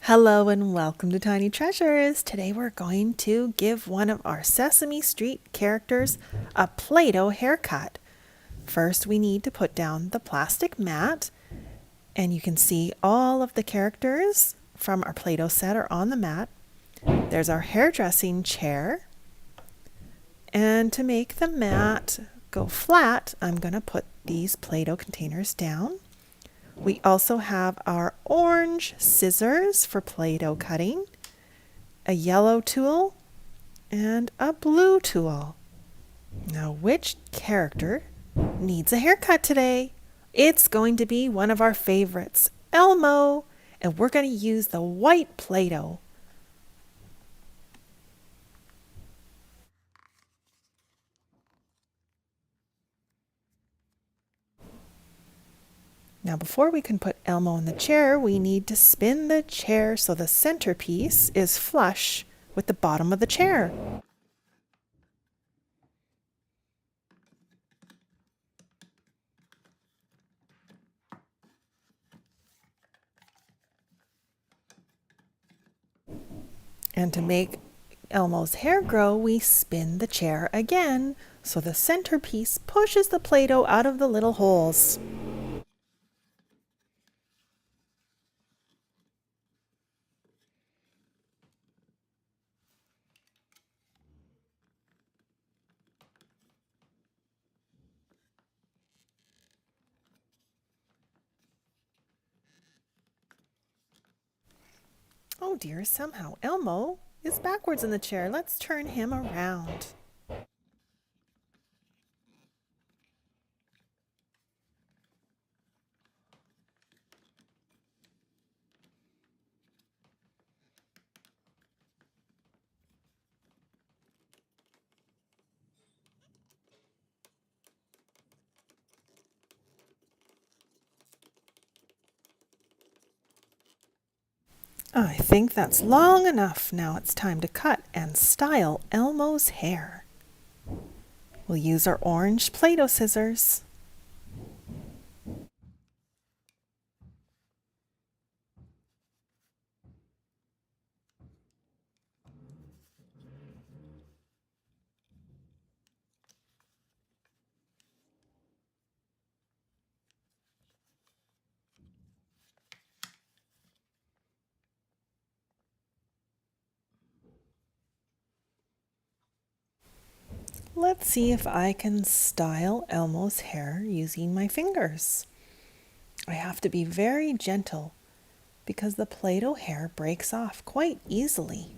Hello and welcome to Tiny Treasures. Today we're going to give one of our Sesame Street characters a Play-Doh haircut. First we need to put down the plastic mat, and you can see all of the characters from our Play-Doh set are on the mat. There's our hairdressing chair, and to make the mat go flat, I'm going to put these Play-Doh containers down. We also have our orange scissors for Play-Doh cutting, a yellow tool, and a blue tool. Now, which character needs a haircut today? It's going to be one of our favorites, Elmo, and we're going to use the white Play-Doh. Now, before we can put Elmo in the chair, we need to spin the chair so the centerpiece is flush with the bottom of the chair. And to make Elmo's hair grow, we spin the chair again so the centerpiece pushes the Play-Doh out of the little holes. Oh dear, somehow Elmo is backwards in the chair. Let's turn him around. I think that's long enough. Now it's time to cut and style Elmo's hair. We'll use our orange Play-Doh scissors. Let's see if I can style Elmo's hair using my fingers. I have to be very gentle because the Play-Doh hair breaks off quite easily.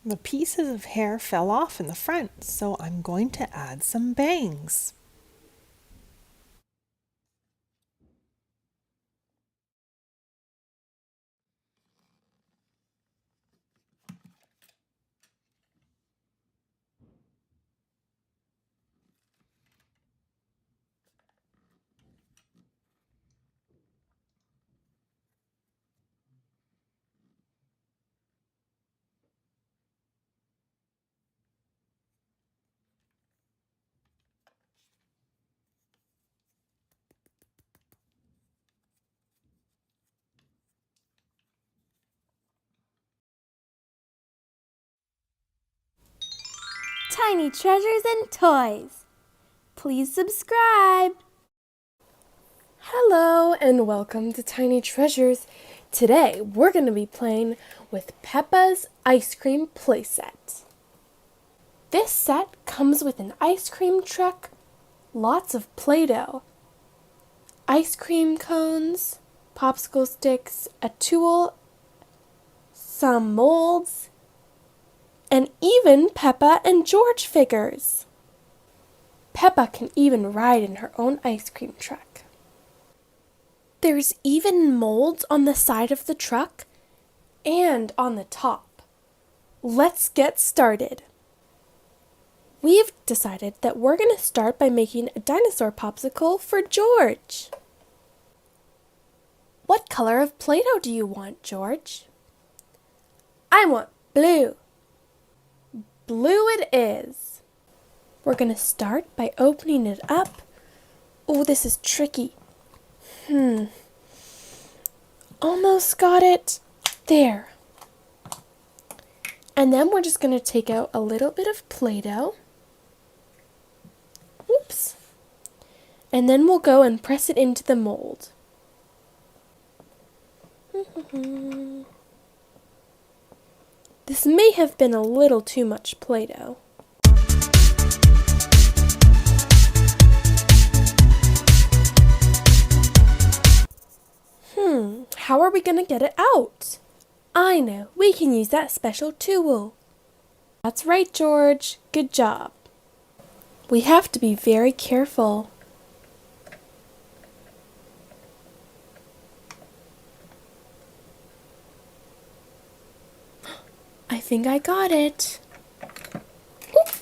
The pieces of hair fell off in the front, so I'm going to add some bangs. Tiny treasures and toys. Please subscribe. Hello and welcome to Tiny Treasures. Today we're going to be playing with Peppa's ice cream playset. This set comes with an ice cream truck, lots of Play-Doh, ice cream cones, popsicle sticks, a tool, some molds, and even Peppa and George figures. Peppa can even ride in her own ice cream truck. There's even molds on the side of the truck and on the top. Let's get started. We've decided that we're going to start by making a dinosaur popsicle for George. What color of Play-Doh do you want, George? I want blue. Blue it is. We're going to start by opening it up. Oh, this is tricky. Almost got it. There. And then we're just going to take out a little bit of Play-Doh. Oops. And then we'll go and press it into the mold. This may have been a little too much Play-Doh. How are we going to get it out? I know, we can use that special tool. That's right, George. Good job. We have to be very careful. I think I got it. Oop.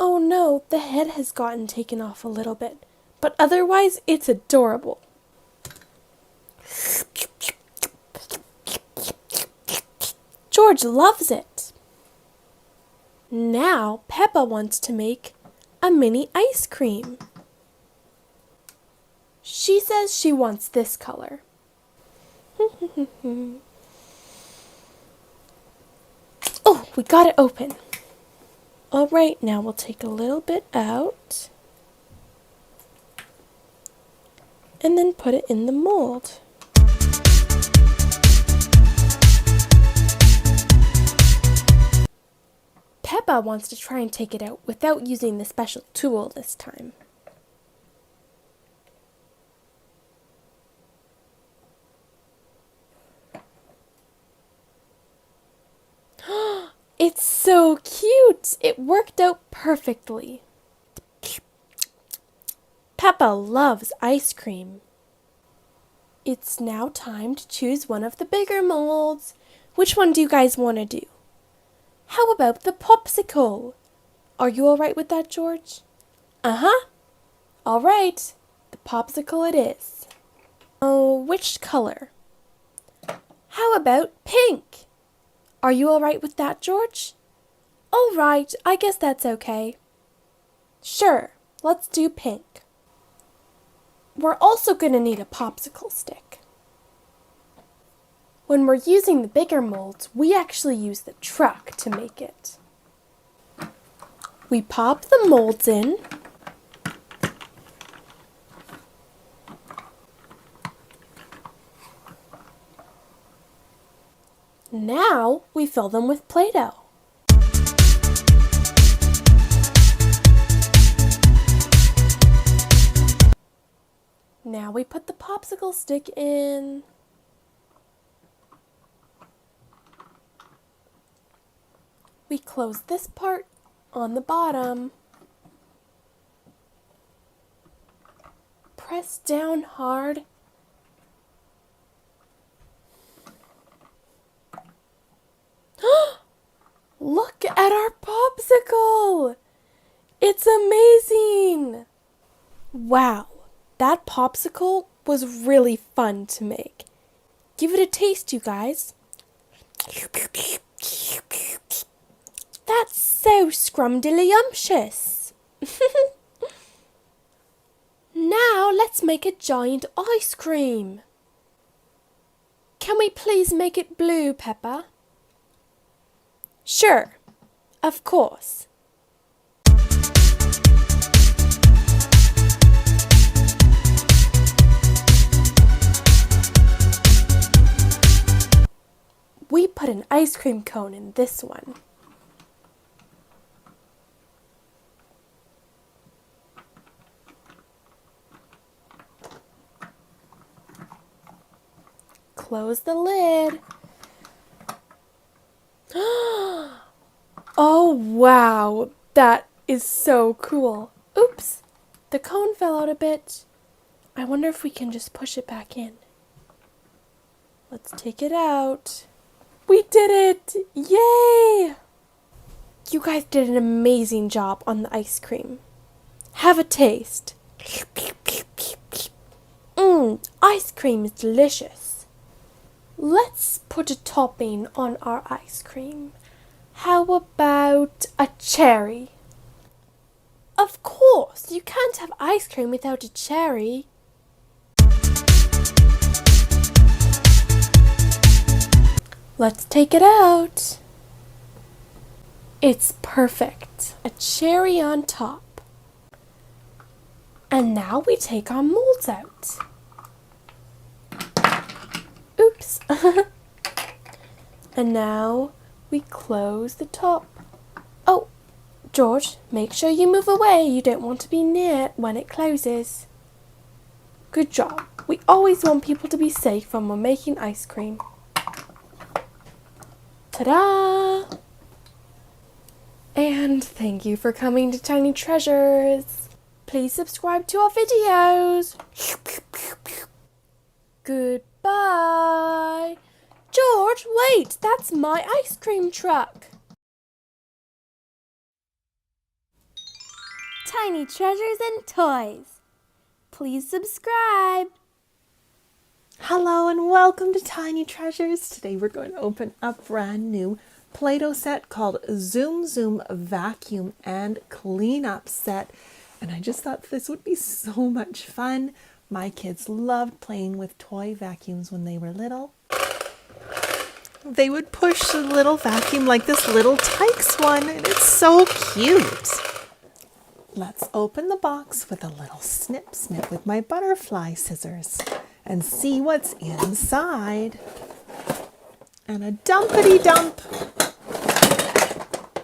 Oh no, the head has gotten taken off a little bit, but otherwise it's adorable. George loves it. Now Peppa wants to make a mini ice cream. She says she wants this color. Oh, we got it open. All right, now we'll take a little bit out and then put it in the mold. Peppa wants to try and take it out without using the special tool this time. It's so cute! It worked out perfectly. Peppa loves ice cream. It's now time to choose one of the bigger molds. Which one do you guys want to do? How about the popsicle? Are you all right with that, George? Uh-huh. All right. The popsicle it is. Oh, which color? How about pink? Are you all right with that, George? All right. I guess that's okay. Sure. Let's do pink. We're also going to need a popsicle stick. When we're using the bigger molds, we actually use the truck to make it. We pop the molds in. Now we fill them with Play-Doh. Now we put the popsicle stick in. We close this part on the bottom. Press down hard. Look at our popsicle! It's amazing! Wow, that popsicle was really fun to make. Give it a taste, you guys. That's so scrumdiddlyumptious. Now let's make a giant ice cream. Can we please make it blue, Peppa? Sure, of course. We put an ice cream cone in this one. Close the lid. Oh wow, that is so cool. Oops, the cone fell out a bit. I wonder if we can just push it back in. Let's take it out. We did it! Yay! You guys did an amazing job on the ice cream. Have a taste. Ice cream is delicious. Let's put a topping on our ice cream. How about a cherry? Of course, you can't have ice cream without a cherry. Let's take it out. It's perfect. A cherry on top. And now we take our molds out. Oops. And now we close the top. Oh, George, make sure you move away. You don't want to be near it when it closes. Good job. We always want people to be safe when we're making ice cream. Ta-da! And thank you for coming to Tiny Treasures. Please subscribe to our videos. Goodbye. George, wait, that's my ice cream truck. Tiny Treasures and Toys. Please subscribe. Hello and welcome to Tiny Treasures. Today we're going to open a brand new Play-Doh set called Zoom Zoom Vacuum and Cleanup Set. And I just thought this would be so much fun. My kids loved playing with toy vacuums when they were little. They would push the little vacuum like this little Tykes one, and it's so cute. Let's open the box with a little snip snip with my butterfly scissors and see what's inside. And a dumpity dump.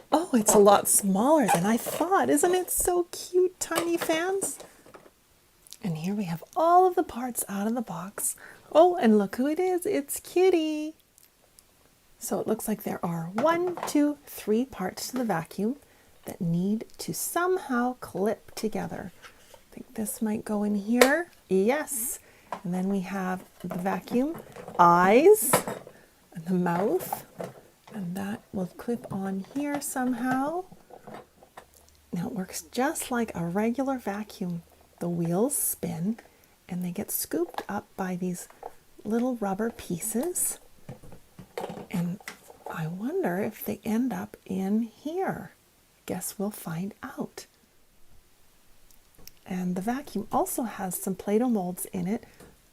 Oh, it's a lot smaller than I thought. Isn't it so cute, tiny fans? And here we have all of the parts out of the box. Oh, and look who it is. It's Kitty. So it looks like there are 1, 2, 3 parts to the vacuum that need to somehow clip together. I think this might go in here. Yes. And then we have the vacuum eyes and the mouth, and that will clip on here somehow. Now it works just like a regular vacuum. The wheels spin and they get scooped up by these little rubber pieces. And I wonder if they end up in here. Guess we'll find out. And the vacuum also has some Play-Doh molds in it.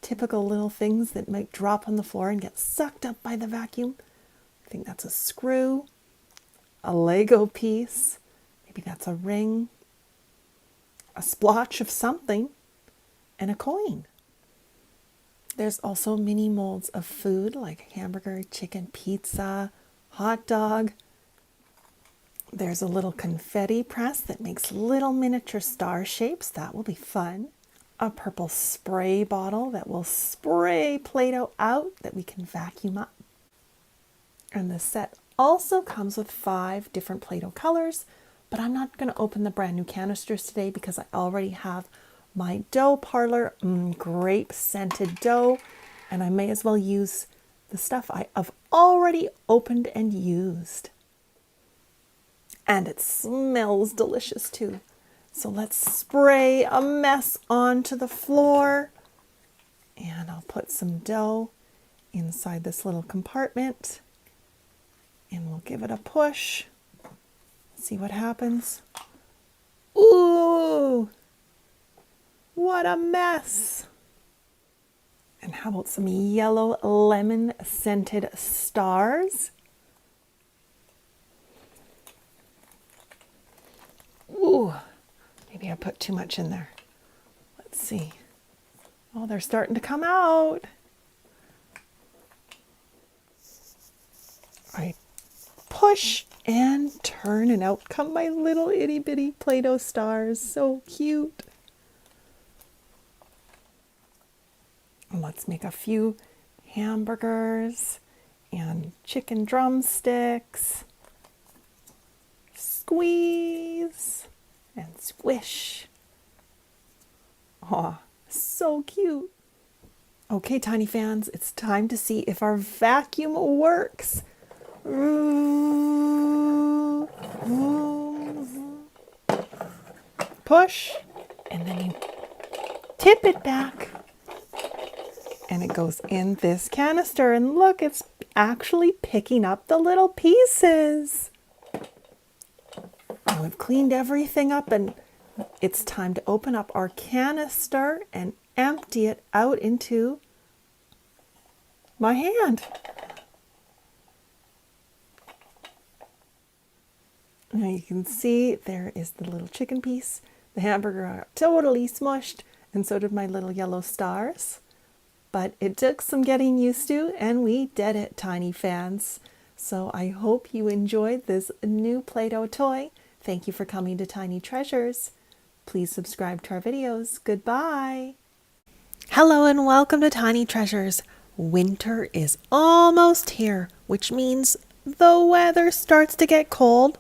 Typical little things that might drop on the floor and get sucked up by the vacuum. I think that's a screw, a Lego piece, maybe that's a ring, a splotch of something, and a coin. There's also mini molds of food like hamburger, chicken, pizza, hot dog. There's a little confetti press that makes little miniature star shapes. That will be fun. A purple spray bottle that will spray Play-Doh out that we can vacuum up. And the set also comes with 5 different Play-Doh colors, but I'm not going to open the brand new canisters today because I already have my dough parlor grape scented dough, and I may as well use the stuff I have already opened and used. And it smells delicious too. So let's spray a mess onto the floor. And I'll put some dough inside this little compartment. And we'll give it a push. See what happens. Ooh! What a mess! And how about some yellow lemon scented stars? Ooh, maybe I put too much in there. Let's see. Oh, they're starting to come out. I push and turn, and out come my little itty bitty Play-Doh stars. So cute. And let's make a few hamburgers and chicken drumsticks. Squeeze and squish. Aw, so cute. Okay, tiny fans, it's time to see if our vacuum works. Ooh, ooh. Push, and then you tip it back. And it goes in this canister. And look, it's actually picking up the little pieces. And we've cleaned everything up and it's time to open up our canister and empty it out into my hand. Now you can see there is the little chicken piece. The hamburger got totally smushed, and so did my little yellow stars. But it took some getting used to, and we did it, tiny fans. So I hope you enjoyed this new Play-Doh toy. Thank you for coming to Tiny Treasures. Please subscribe to our videos. Goodbye. Hello and welcome to Tiny Treasures. Winter is almost here, which means the weather starts to get cold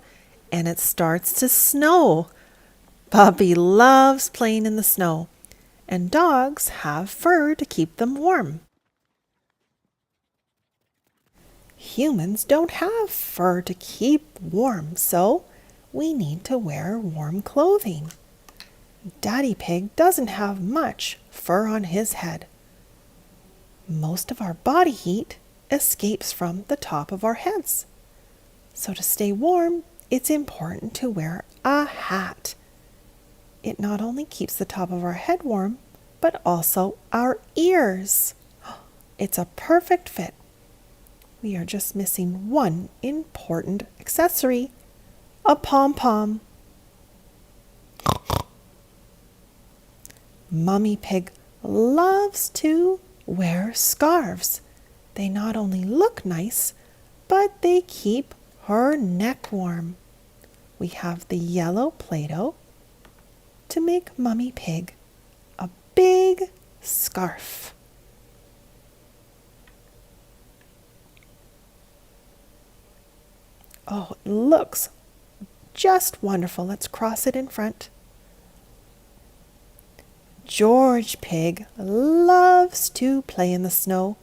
and it starts to snow. Puppy loves playing in the snow, and dogs have fur to keep them warm. Humans don't have fur to keep warm, so we need to wear warm clothing. Daddy Pig doesn't have much fur on his head. Most of our body heat escapes from the top of our heads. So to stay warm, it's important to wear a hat. It not only keeps the top of our head warm, but also our ears. It's a perfect fit. We are just missing one important accessory, a pom-pom. Mummy Pig loves to wear scarves. They not only look nice, but they keep her neck warm. We have the yellow Play-Doh to make Mummy Pig a big scarf. Oh, it looks just wonderful. Let's cross it in front. George Pig loves to play in the snow,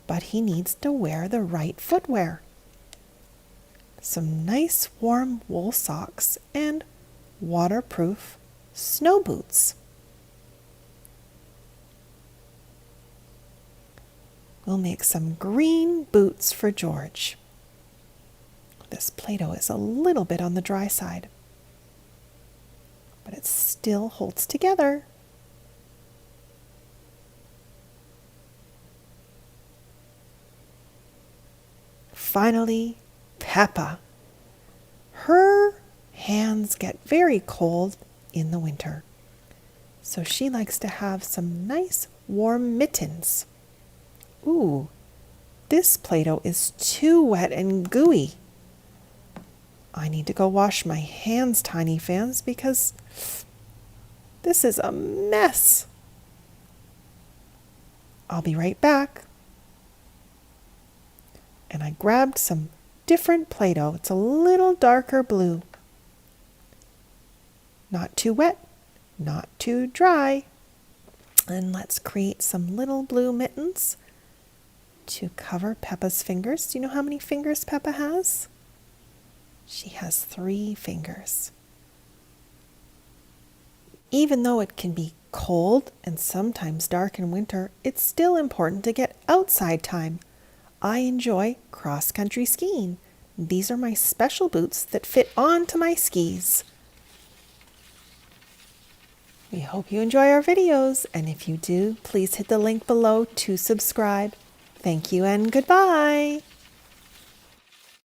but he needs to wear the right footwear. Some nice warm wool socks and waterproof snow boots. We'll make some green boots for George. This Play-Doh is a little bit on the dry side, but it still holds together. Finally, Peppa. Her hands get very cold in the winter, so she likes to have some nice warm mittens. Ooh, this Play-Doh is too wet and gooey. I need to go wash my hands, tiny fans, because this is a mess. I'll be right back. And I grabbed some different Play-Doh. It's a little darker blue. Not too wet, not too dry. And let's create some little blue mittens to cover Peppa's fingers. Do you know how many fingers Peppa has? She has 3 fingers. Even though it can be cold and sometimes dark in winter, it's still important to get outside time. I enjoy cross-country skiing. These are my special boots that fit onto my skis. We hope you enjoy our videos, and if you do, please hit the link below to subscribe. Thank you and goodbye.